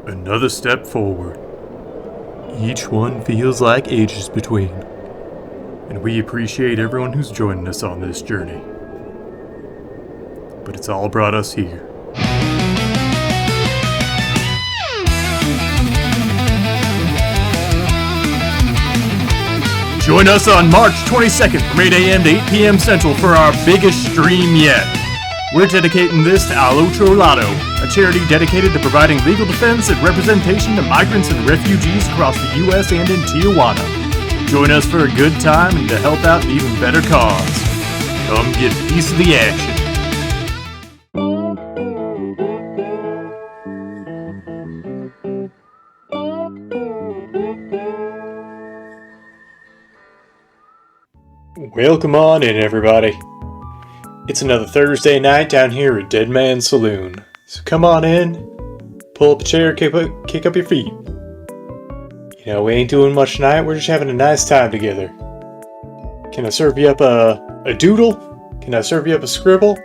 Another step forward. Each one feels like ages between. And we appreciate everyone who's joining us on this journey. But it's all brought us here. Join us on March 22nd from 8 a.m. to 8 p.m. Central for our biggest stream yet. We're dedicating this to Al Otro Lado, a charity dedicated to providing legal defense and representation to migrants and refugees across the U.S. and in Tijuana. Join us for a good time and to help out an even better cause. Come get a piece of the action. Welcome on in, everybody. It's another Thursday night down here at Dead Man's Saloon. So come on in, pull up a chair, kick up your feet. You know, we ain't doing much tonight, we're just having a nice time together. Can I serve you up a doodle? Can I serve you up a scribble?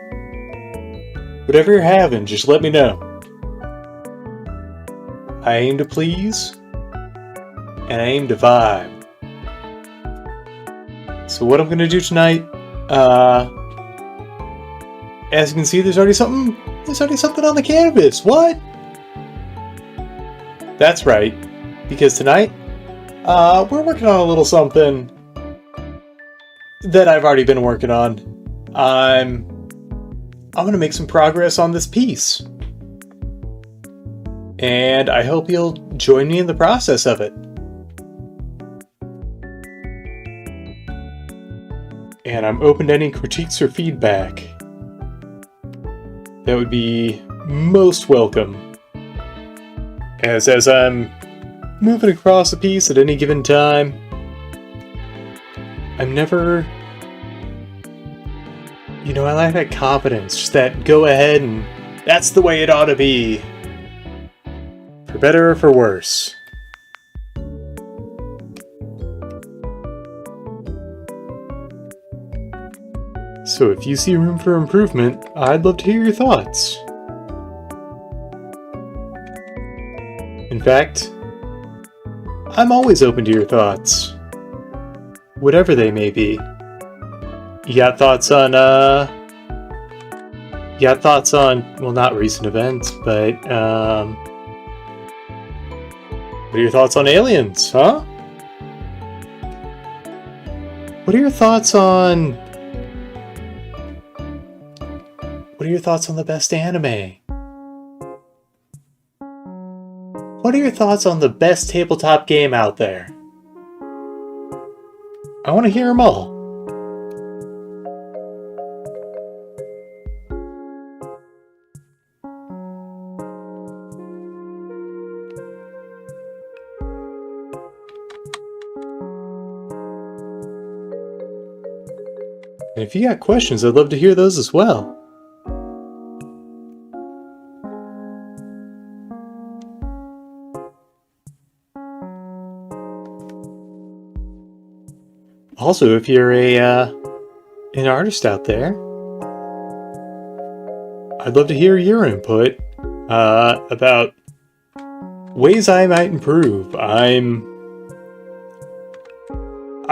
Whatever you're having, just let me know. I aim to please, and I aim to vibe. So what I'm going to do tonight, as you can see, there's already something on the canvas. What? That's right, because tonight, we're working on a little something that I've already been working on. I'm going to make some progress on this piece. And I hope you'll join me in the process of it. And I'm open to any critiques or feedback. That would be most welcome. As I'm moving across the piece at any given time, I'm never... You know, I like that confidence, just that go ahead and that's the way it ought to be. For better or for worse. So if you see room for improvement, I'd love to hear your thoughts. In fact, I'm always open to your thoughts. Whatever they may be. You got thoughts on, well, not recent events, but, what are your thoughts on aliens, huh? What are your thoughts on... What are your thoughts on the best anime? What are your thoughts on the best tabletop game out there? I want to hear them all. And if you got questions, I'd love to hear those as well. Also, if you're an artist out there, I'd love to hear your input about ways I might improve. I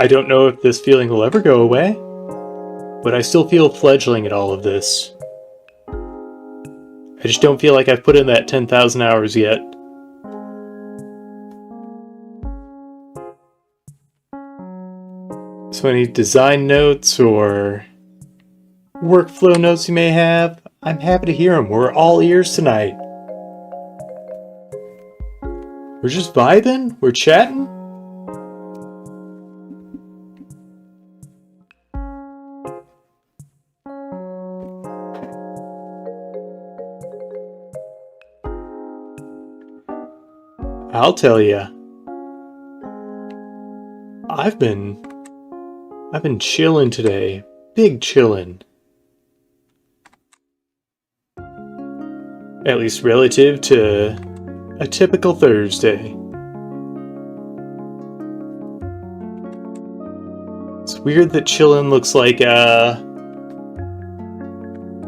don't know if this feeling will ever go away, but I still feel fledgling at all of this. I just don't feel like I've put in that 10,000 hours yet. So any design notes or workflow notes you may have, I'm happy to hear them. We're all ears tonight. We're just vibing, we're chatting. I'll tell ya. I've been chillin' today. Big chillin'. At least relative to a typical Thursday. It's weird that chillin' looks like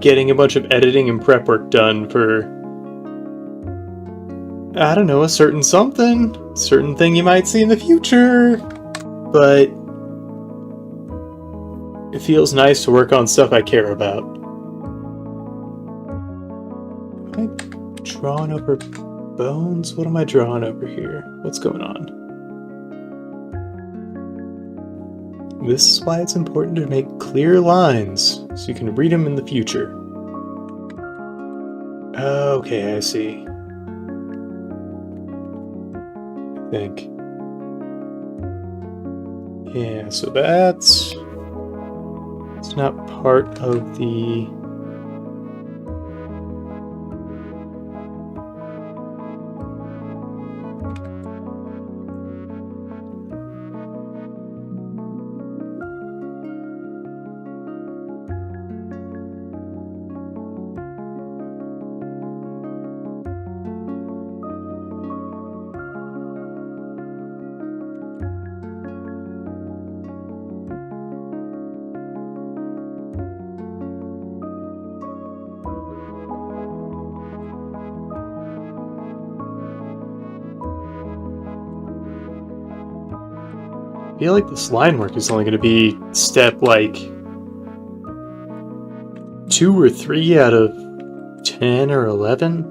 getting a bunch of editing and prep work done for I don't know, a certain something. Certain thing you might see in the future. But it feels nice to work on stuff I care about. Am I drawing over bones? What am I drawing over here? What's going on? This is why it's important to make clear lines so you can read them in the future. Okay, I see. I think. Yeah, so it's not part of the... I feel like this line work is only going to be step like 2 or 3 out of 10 or 11.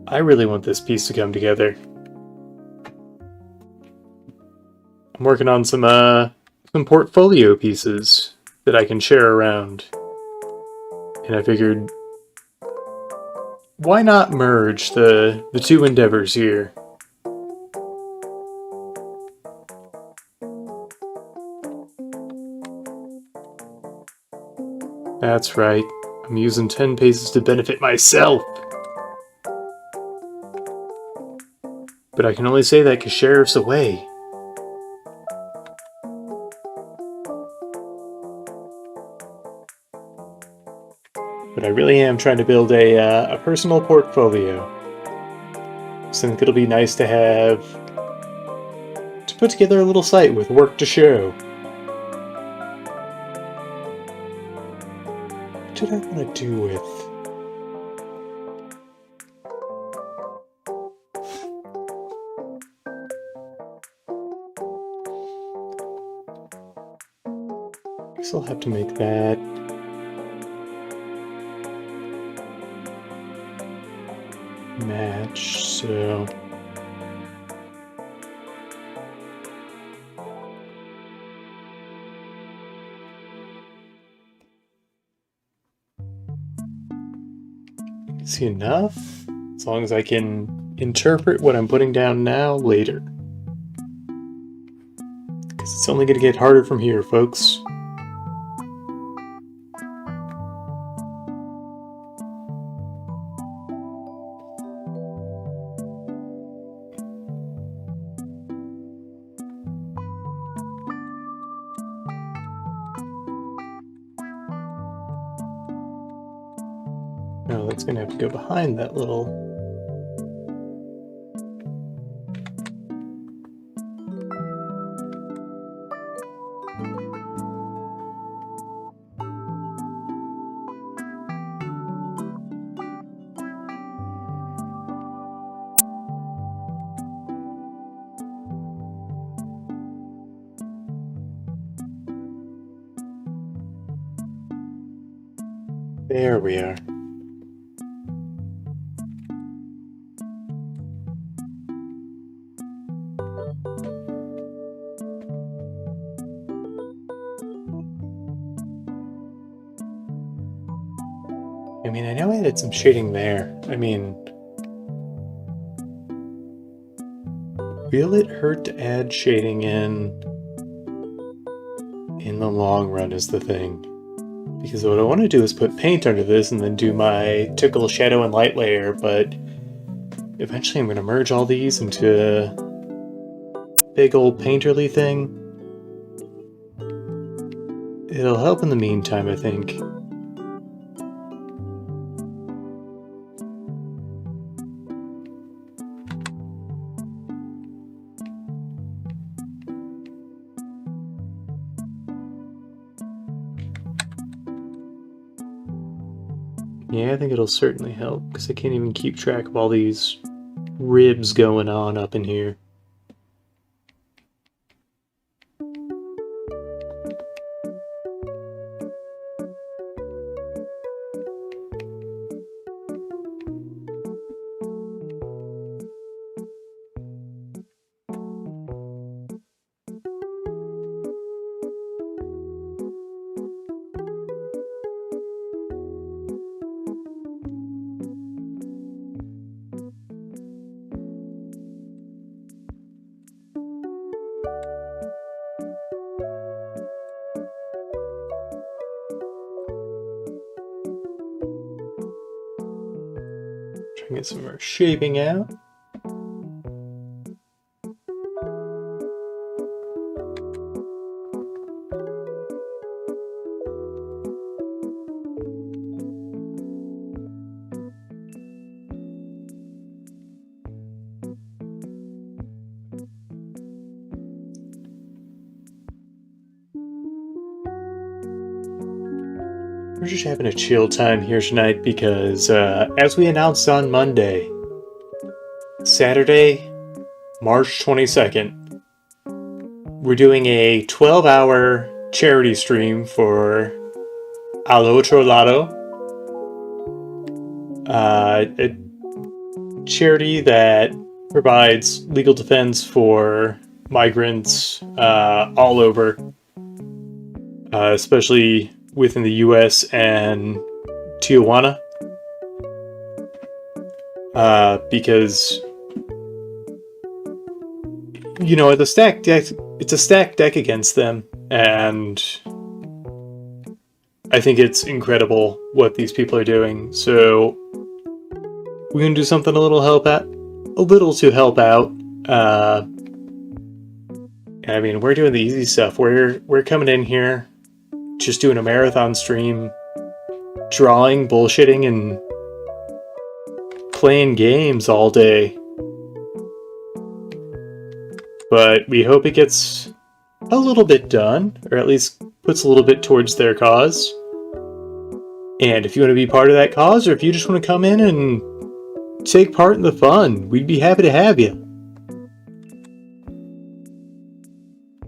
I really want this piece to come together. I'm working on some portfolio pieces that I can share around. And I figured, why not merge the two endeavors here? That's right, I'm using 10 paces to benefit myself. But I can only say that because Sheriff's away. But I really am trying to build a personal portfolio. So I think it'll be nice to have to put together a little site with work to show. What did I want to do with? I guess I'll have to make that match, so... See enough? As long as I can interpret what I'm putting down now later. Because it's only going to get harder from here, folks. No, that's going to have to go behind that little... There we are. I mean, I know I did some shading there. I mean, will it hurt to add shading in the long run is the thing. Because what I want to do is put paint under this and then do my typical shadow and light layer, but eventually I'm going to merge all these into a big old painterly thing. It'll help in the meantime, I think. Yeah, I think it'll certainly help, because I can't even keep track of all these ribs going on up in here. Try and get some more shaping out. We're just having a chill time here tonight because, as we announced on Monday, Saturday, March 22nd, we're doing a 12-hour charity stream for Al Otro Lado, a charity that provides legal defense for migrants all over, especially within the U.S. and Tijuana, because, you know, it's a stacked deck against them, and I think it's incredible what these people are doing. So we're gonna do something a little to help out. I mean, we're doing the easy stuff. We're coming in here, just doing a marathon stream, drawing, bullshitting, and playing games all day. But we hope it gets a little bit done, or at least puts a little bit towards their cause. And if you want to be part of that cause, or if you just want to come in and take part in the fun, we'd be happy to have you.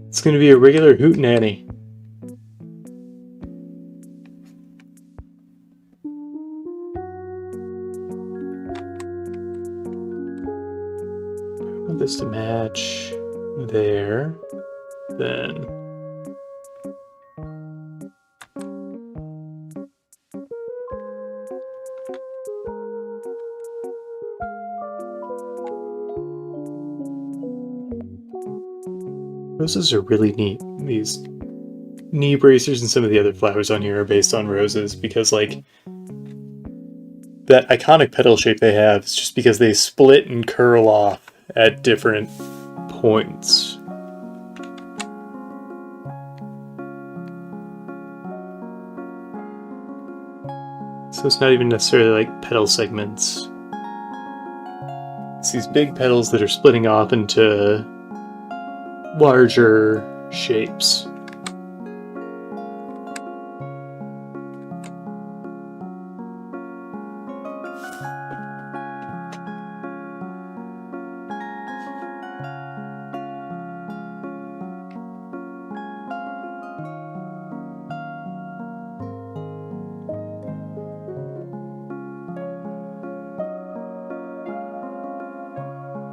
It's going to be a regular hootenanny. I want this to match there, then. Roses are really neat. These knee bracers and some of the other flowers on here are based on roses because, like, that iconic petal shape they have is just because they split and curl off at different points. So it's not even necessarily like petal segments. It's these big petals that are splitting off into larger shapes.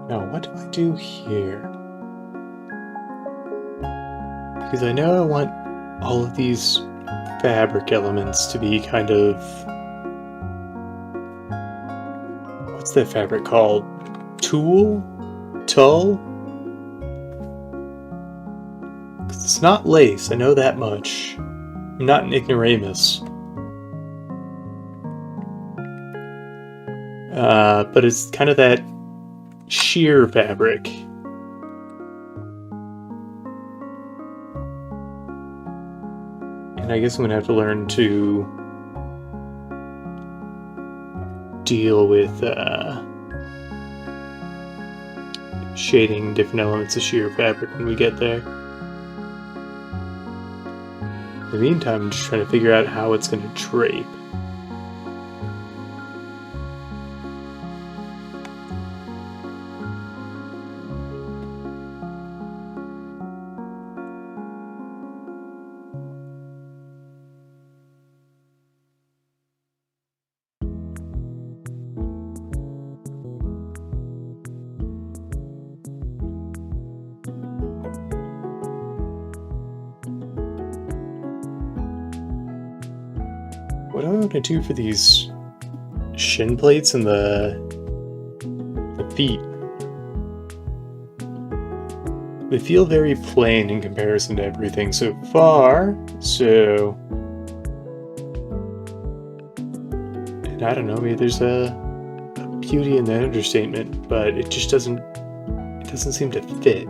Now, what do I do here? Because I know I want all of these fabric elements to be kind of... what's that fabric called? Tulle? Because it's not lace, I know that much. I'm not an ignoramus. But it's kind of that sheer fabric. And I guess I'm going to have to learn to deal with shading different elements of sheer fabric when we get there. In the meantime, I'm just trying to figure out how it's going to drape. what do I want to do for these shin plates and the feet? They feel very plain in comparison to everything so far, so... And I don't know, maybe there's a beauty in that understatement, but it just doesn't seem to fit.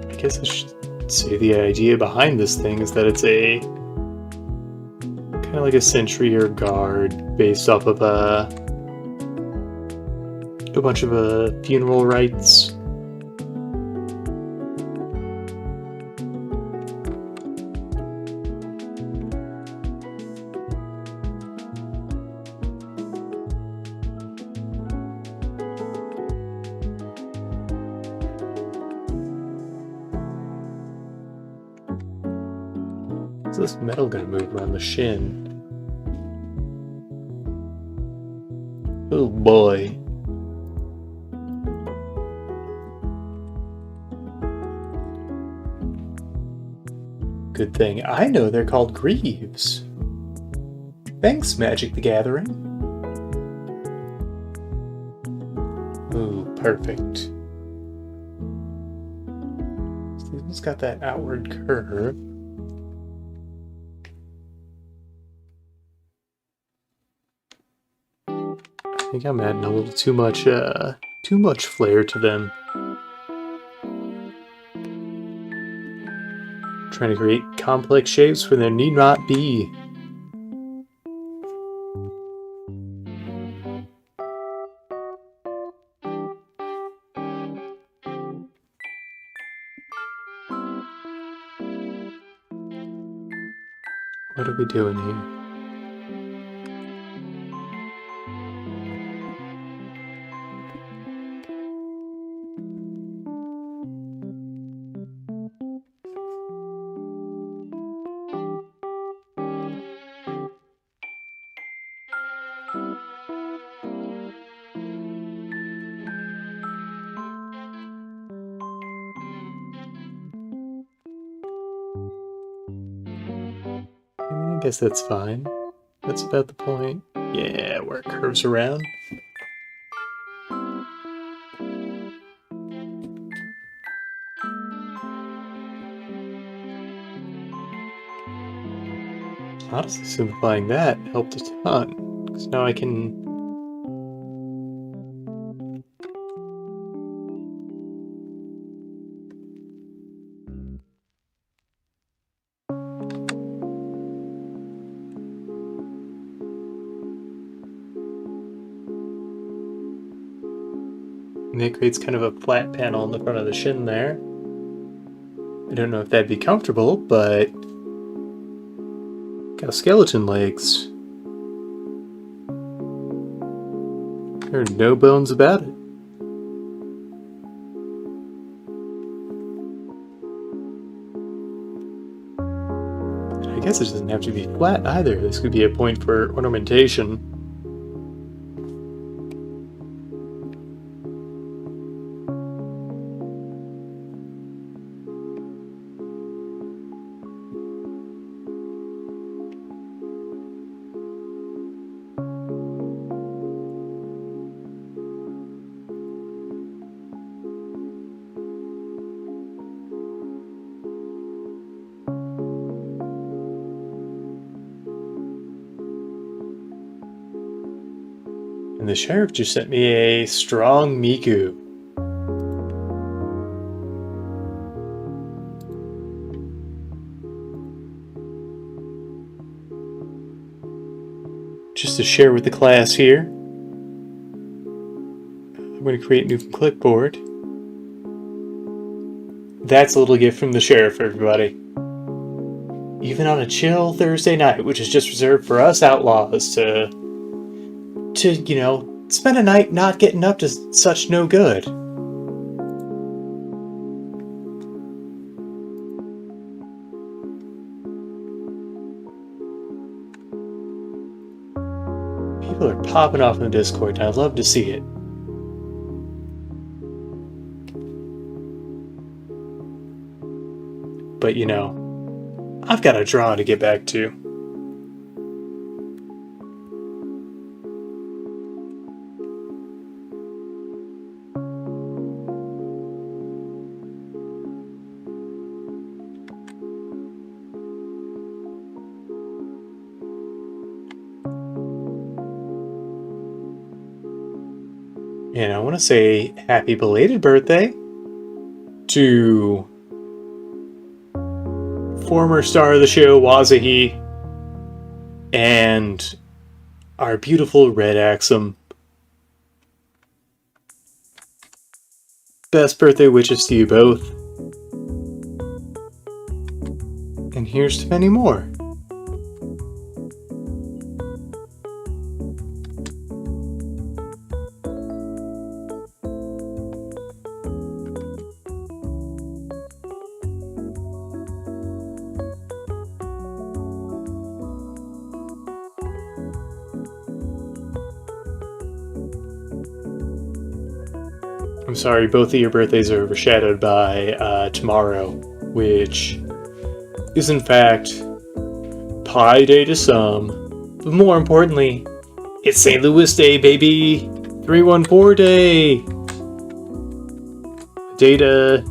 I guess I should say the idea behind this thing is that it's a kind of like a sentry or guard based off of a bunch of funeral rites. How's this metal gonna move around the shin? Oh boy. Good thing I know they're called greaves. Thanks, Magic the Gathering. Ooh, perfect. So this one's got that outward curve. I think I'm adding a little too much flair to them. Trying to create complex shapes where there need not be. What are we doing here? I guess that's fine. That's about the point. Yeah, where it curves around. Honestly, simplifying that helped a ton, because now I can... And it creates kind of a flat panel in the front of the shin there. I don't know if that'd be comfortable, but... Got skeleton legs. There are no bones about it. I guess it doesn't have to be flat either. This could be a point for ornamentation. And the sheriff just sent me a strong Miku. Just to share with the class here, I'm going to create new from clipboard. That's a little gift from the sheriff, everybody. Even on a chill Thursday night, which is just reserved for us outlaws to you know, spend a night not getting up to such no good. People are popping off in the Discord, and I love to see it. But you know, I've got a draw to get back to. And I want to say happy belated birthday to former star of the show, Wazahi, and our beautiful Red Axum. Best birthday wishes to you both. And here's to many more. I'm sorry, both of your birthdays are overshadowed by tomorrow, which is in fact Pi Day to some, but more importantly, it's St. Louis Day, baby! 314 Day! A day to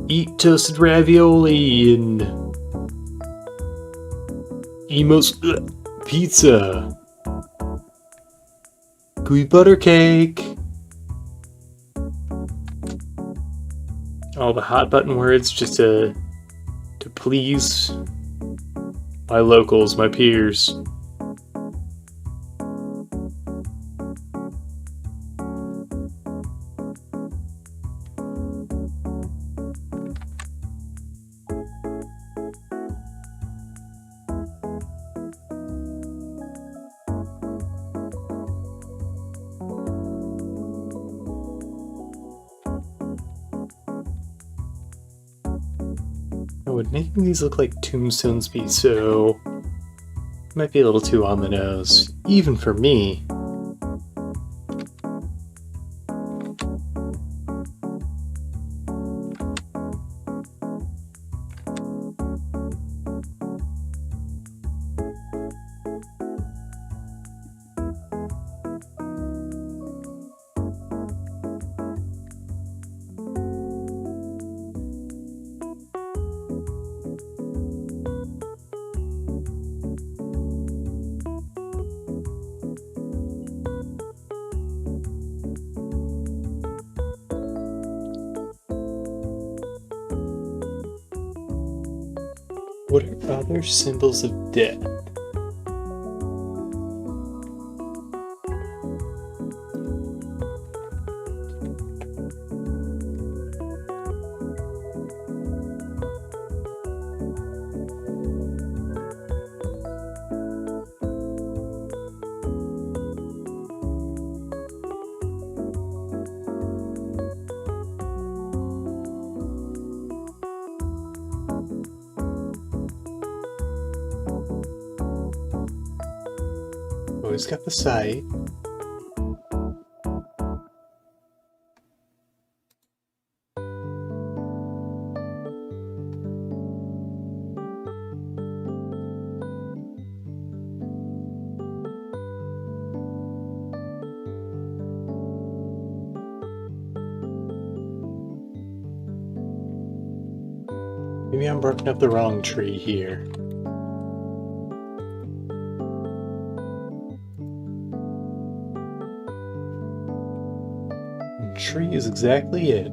eat toasted ravioli and Emo's pizza, gooey butter cake. All the hot button words just to please my locals, my peers. Would making these look like tombstones be so... might be a little too on the nose, even for me. What are other symbols of death? Always got the sight. Maybe I'm barking up the wrong tree here. Tree is exactly it.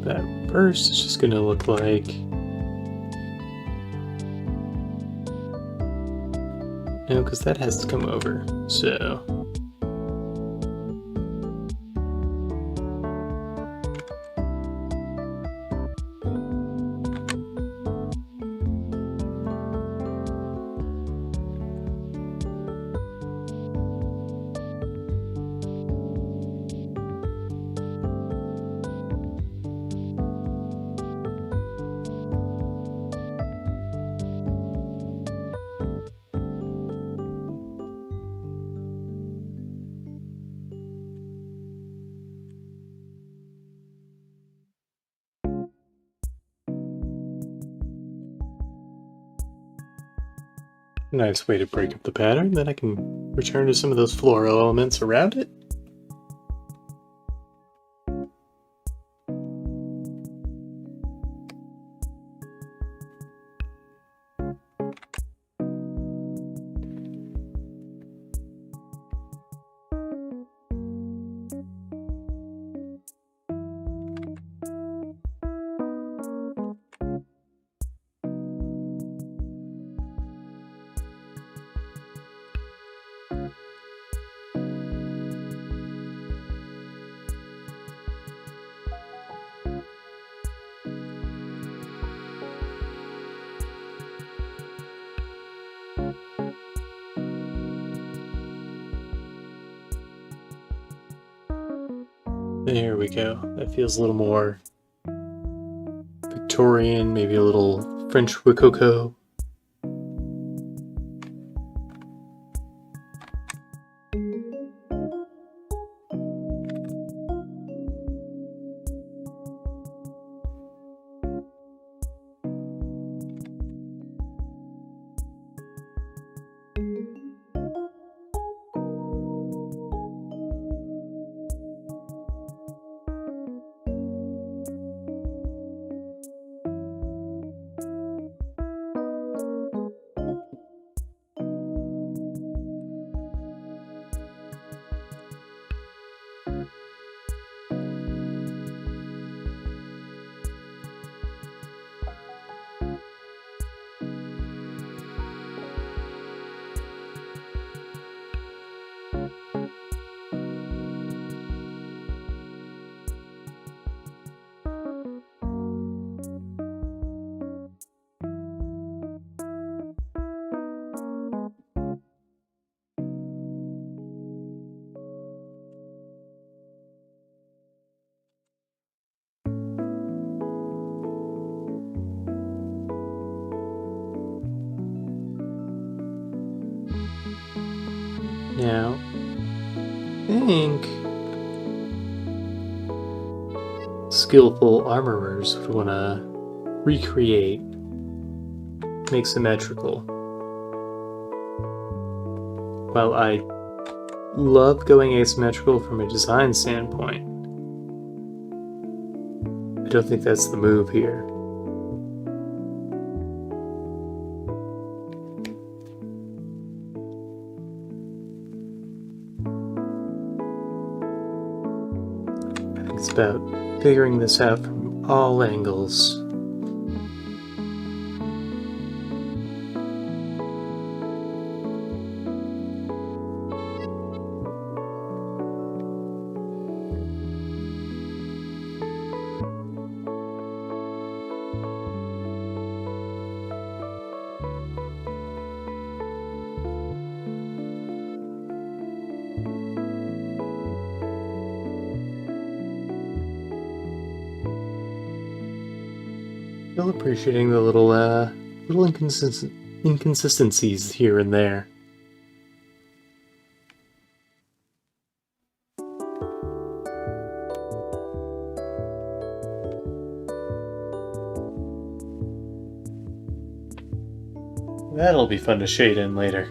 that reverse is just gonna look like... No, because that has to come over, so... Nice way to break up the pattern, then I can return to some of those floral elements around it. There we go. That feels a little more Victorian, maybe a little French Rococo. Now, I think skillful armorers would want to recreate, make symmetrical. While I love going asymmetrical from a design standpoint, I don't think that's the move here. It's about figuring this out from all angles. Still appreciating the little inconsistencies here and there. That'll be fun to shade in later.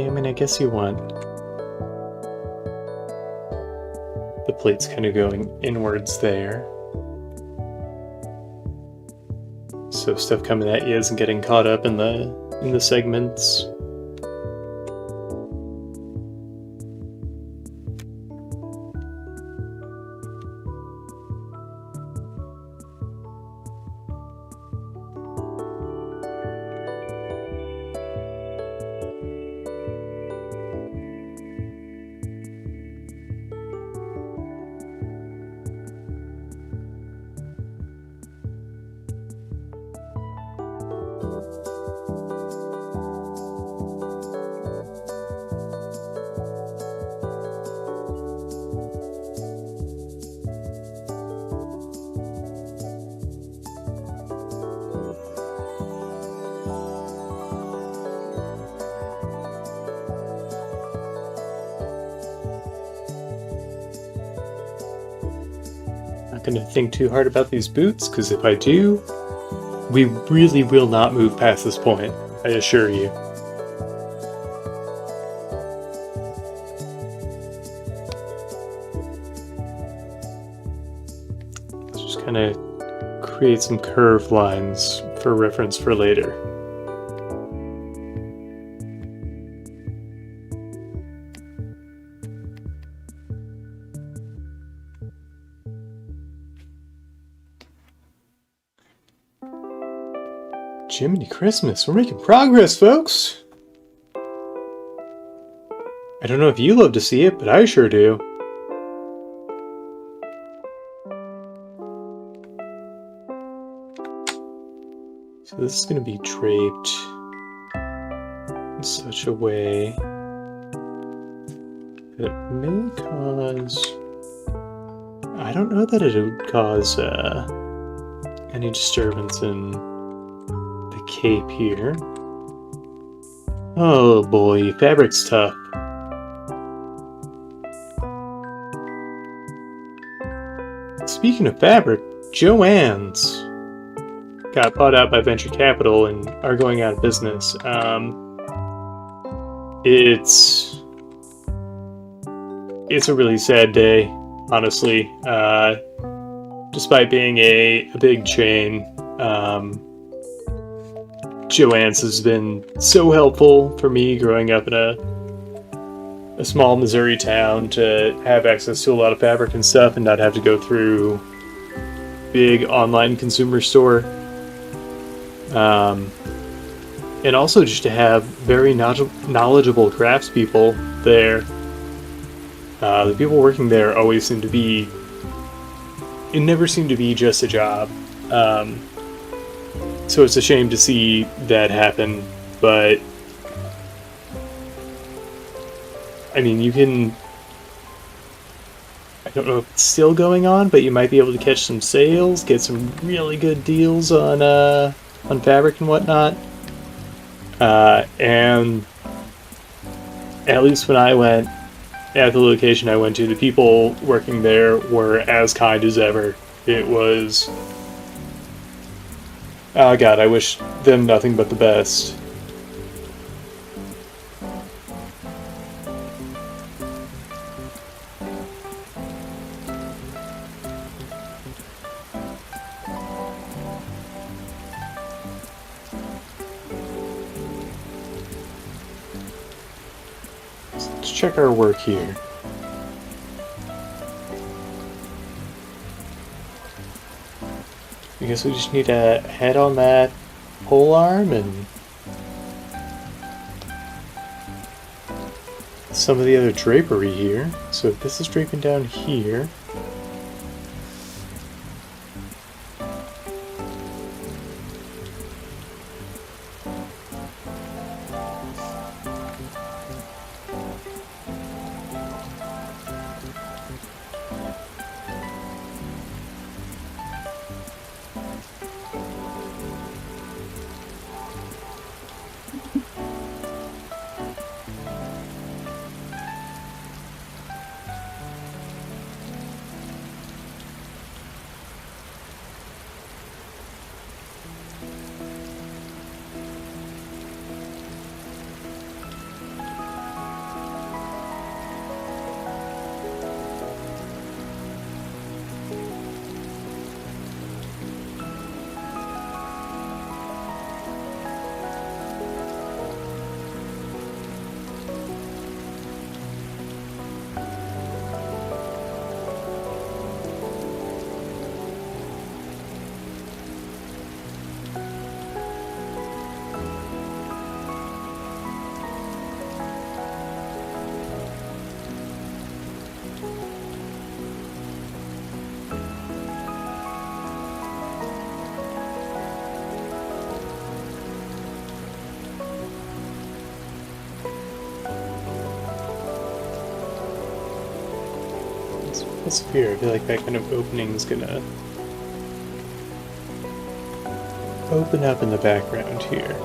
Yeah, I mean, I guess you want the plates kind of going inwards there. So stuff coming at you isn't getting caught up in the segments. Not going to think too hard about these boots, because if I do, we really will not move past this point, I assure you. Let's just kind of create some curved lines for reference for later. Jiminy Christmas, we're making progress, folks! I don't know if you love to see it, but I sure do. So this is going to be draped in such a way that it may cause... I don't know that it would cause any disturbance in the cape here. Oh boy, fabric's tough. Speaking of fabric, Joann's got bought out by venture capital and are going out of business. It's a really sad day, honestly. Despite being a big chain, Joann's has been so helpful for me growing up in a small Missouri town to have access to a lot of fabric and stuff and not have to go through big online consumer store. And also just to have very knowledgeable craftspeople there. The people working there always seem to be... It never seemed to be just a job. So it's a shame to see that happen, but... I mean, you can... I don't know if it's still going on, but you might be able to catch some sales, get some really good deals on fabric and whatnot. And at least when I went at the location I went to, the people working there were as kind as ever. It was... Oh god, I wish them nothing but the best. Let's check our work here. I guess we just need a head on that pole arm and some of the other drapery here. So if this is draping down here, What's up here? I feel like that kind of opening's gonna open up in the background here.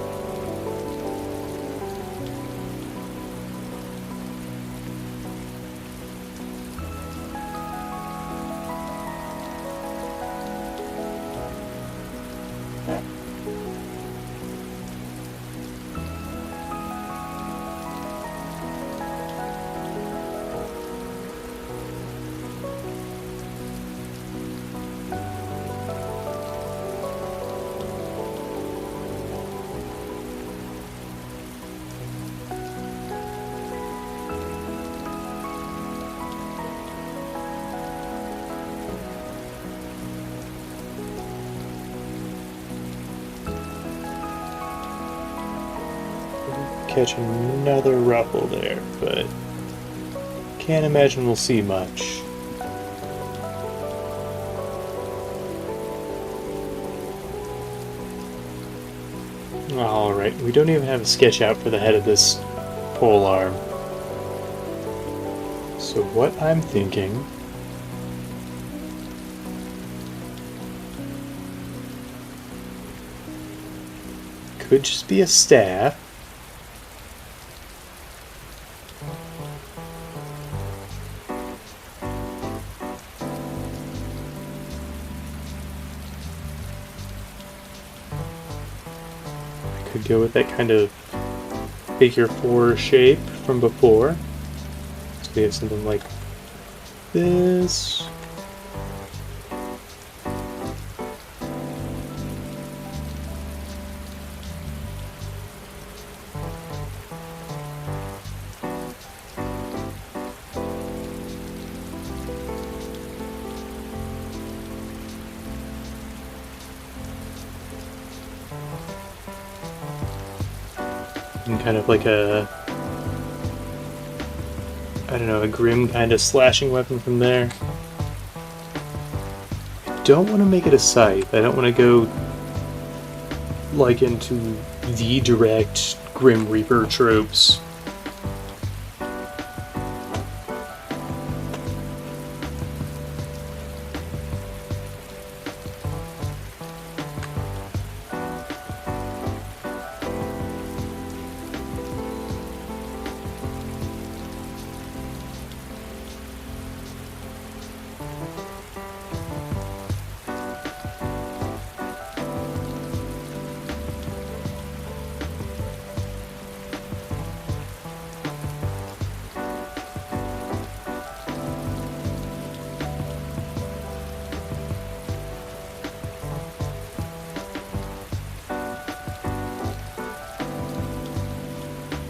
Catch another ruffle there, but can't imagine we'll see much. Alright, we don't even have a sketch out for the head of this pole arm. So what I'm thinking could just be a staff. Could go with that kind of figure 4 shape from before. So we have something like this. And kind of like a, I don't know, a grim kind of slashing weapon from there. I don't want to make it a scythe. I don't want to go like into the direct Grim Reaper tropes.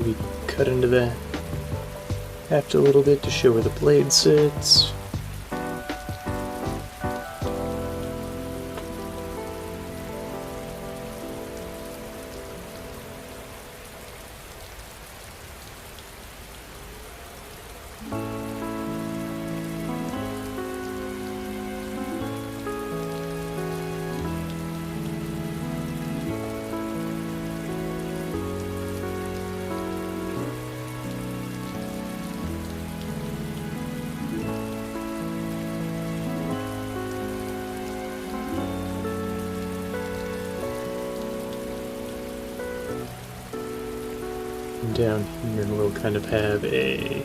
We cut into the heft a little bit to show where the blade sits. Down here we'll kind of have a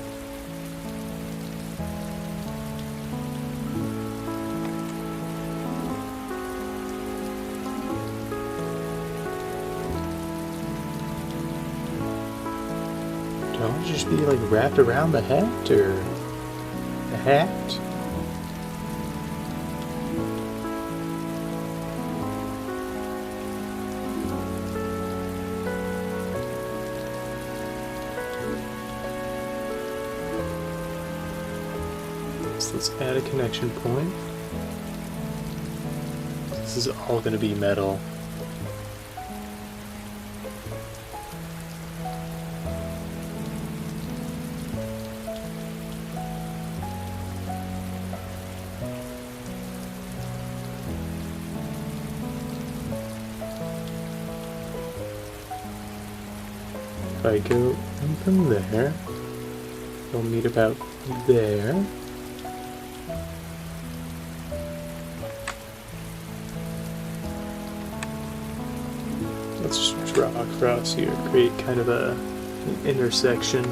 don't just be like wrapped around the hat or the hat. Let's add a connection point. This is all going to be metal. If I go in from there, we'll meet about there. Let's just draw across here, create kind of an intersection.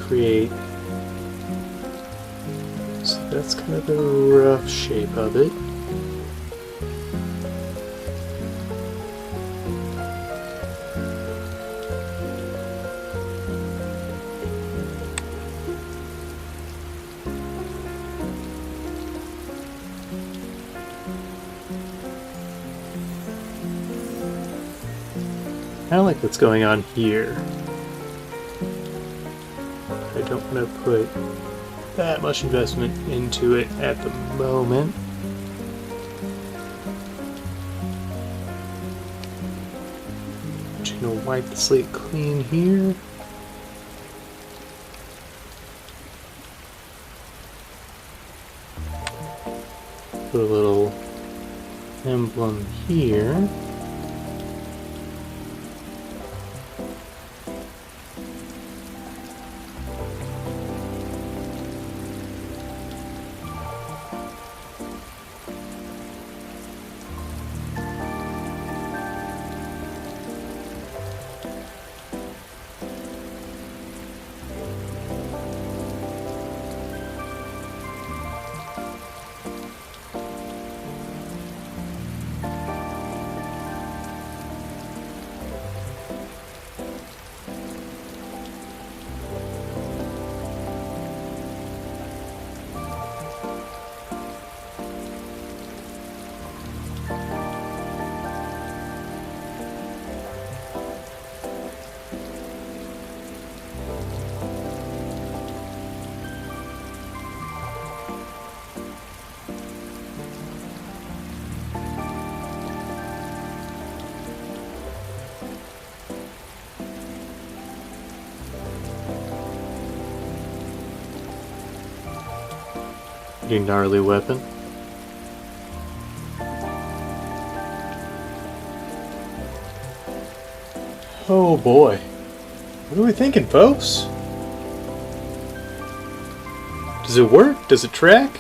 Create. So that's kind of the rough shape of it. I like what's going on here. I don't want to put that much investment into it at the moment. I'm just going to wipe the slate clean here. Put a little emblem here. Pretty gnarly weapon. Oh boy. What are we thinking, folks? Does it work? Does it track?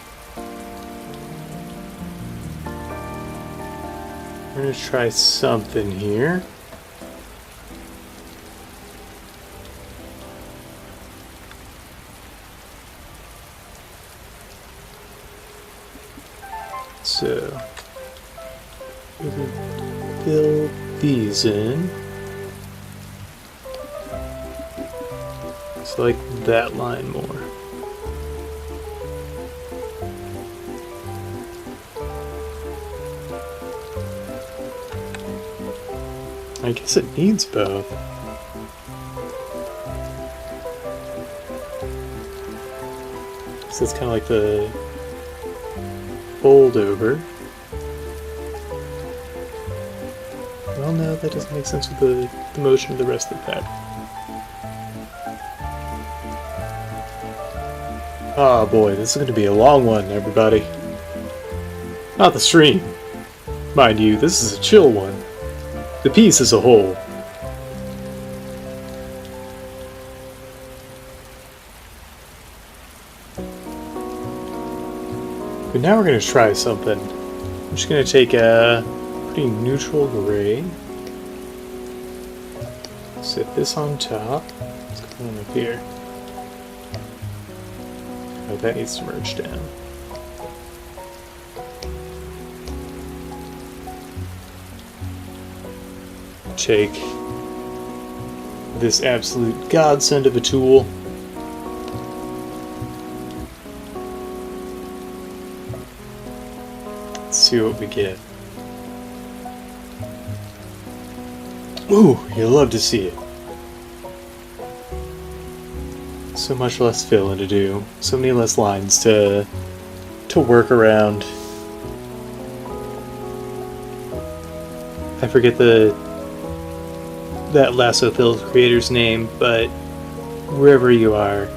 We're gonna try something here. So, we'll build these in. It's like that line more. I guess it needs both. So it's kind of like the fold over. Well, no, that doesn't make sense with the motion of the rest of the fabric. Oh boy, this is going to be a long one, everybody. Not the stream. Mind you, this is a chill one. The piece as a whole. But now we're going to try something. I'm just going to take a pretty neutral gray. Set this on top. What's going on up here? Oh, that needs to merge down. Take this absolute godsend of a tool. Let's see what we get. Ooh, you'll love to see it. So much less filling to do. So many less lines to work around. I forget that lasso fill creator's name, but wherever you are,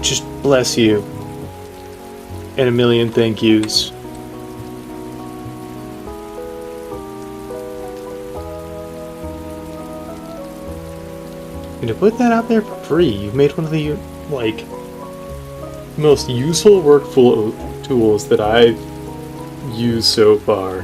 just bless you. And a million thank yous. And to put that out there for free, you've made one of the, like, most useful workflow tools that I've used so far.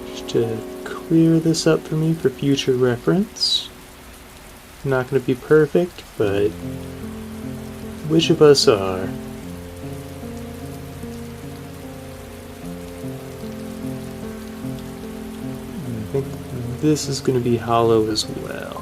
Just to clear this up for me for future reference. Not going to be perfect, but which of us are? I think this is going to be hollow as well.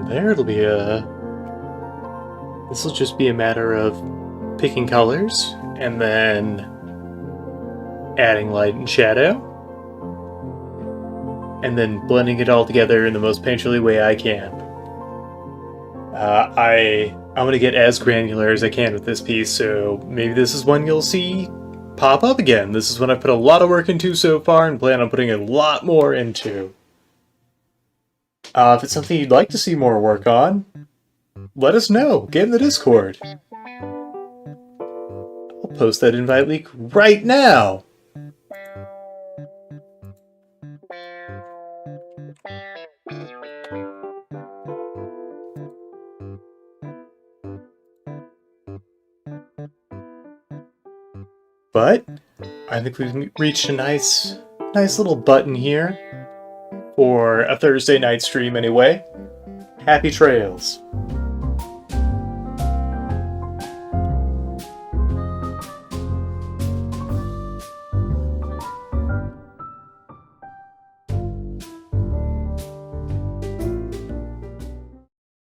There it'll be this will just be a matter of picking colors and then adding light and shadow and then blending it all together in the most painterly way I can. I'm gonna get as granular as I can with this piece, so maybe this is one you'll see pop up again. This is one I've put a lot of work into so far and plan on putting a lot more into. If it's something you'd like to see more work on, let us know. Get in the Discord. I'll post that invite link right now. But I think we've reached a nice little button here for a Thursday night stream anyway. Happy trails.